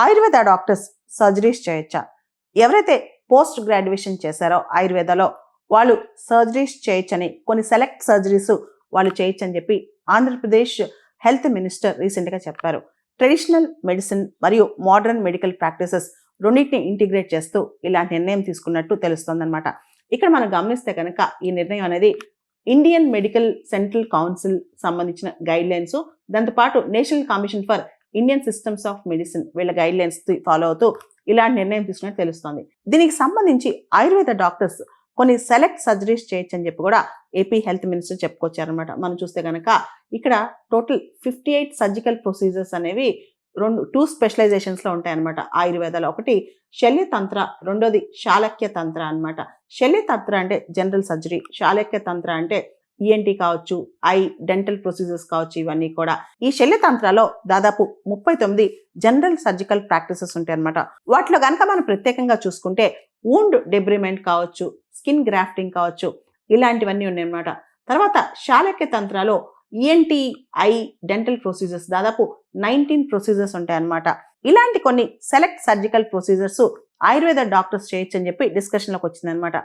Ayurveda doctors surgeries చేయొచ్చా? ఎవరైతే post graduation చేశారో ఆయుర్వేదలో వాళ్ళు సర్జరీస్ చేయొచ్చని, కొన్ని సెలెక్ట్ సర్జరీస్ వాళ్ళు చేయొచ్చని చెప్పి ఆంధ్రప్రదేశ్ హెల్త్ మినిస్టర్ రీసెంట్గా చెప్పారు. ట్రెడిషనల్ మెడిసిన్ మరియు మోడర్న్ మెడికల్ ప్రాక్టీసెస్ రెండింటిని ఇంటిగ్రేట్ చేస్తూ ఇలాంటి నిర్ణయం తీసుకున్నట్టు తెలుస్తోందన్నమాట. ఇక్కడ మనం గమనిస్తే కనుక ఈ నిర్ణయం అనేది ఇండియన్ మెడికల్ సెంట్రల్ కౌన్సిల్ సంబంధించిన గైడ్ లైన్స్, దాంతోపాటు national commission for Indian systems of medicine వీళ్ళ గైడ్ లైన్స్ ఫాలో అవుతూ ఇలాంటి నిర్ణయం తీసుకున్నట్టు తెలుస్తోంది. దీనికి సంబంధించి ఆయుర్వేద డాక్టర్స్ కొన్ని సెలెక్ట్ సర్జరీస్ చేయొచ్చని చెప్పి కూడా ఏపీ హెల్త్ మినిస్టర్ చెప్పుకొచ్చారనమాట. మనం చూస్తే కనుక ఇక్కడ టోటల్ 58 సర్జికల్ ప్రొసీజర్స్ అనేవి టూ స్పెషలైజేషన్స్లో ఉంటాయన్నమాట ఆయుర్వేదాలో. ఒకటి శల్యతంత్ర, రెండోది శాలక్య తంత్ర అనమాట. శల్యతంత్ర అంటే జనరల్ సర్జరీ, శాలక్య తంత్ర అంటే ఈఎన్టీ కావచ్చు, ఐ డెంటల్ ప్రొసీజర్స్ కావచ్చు, ఇవన్నీ కూడా. ఈ శల్యతంత్రలో దాదాపు 39 జనరల్ సర్జికల్ ప్రాక్టీసెస్ ఉంటాయి అనమాట. వాటిలో కనుక మనం ప్రత్యేకంగా చూసుకుంటే వూండ్ డెబ్రిమెంట్ కావచ్చు, స్కిన్ గ్రాఫ్టింగ్ కావచ్చు, ఇలాంటివన్నీ ఉన్నాయన్నమాట. తర్వాత శాలక్య తంత్రలో ఈఎన్టీ, ఐ డెంటల్ ప్రొసీజర్స్ దాదాపు 19 ప్రొసీజర్స్ ఉంటాయన్నమాట. ఇలాంటి కొన్ని select surgical procedures Ayurveda doctors చేయొచ్చు అని చెప్పి డిస్కషన్లోకి వచ్చిందనమాట.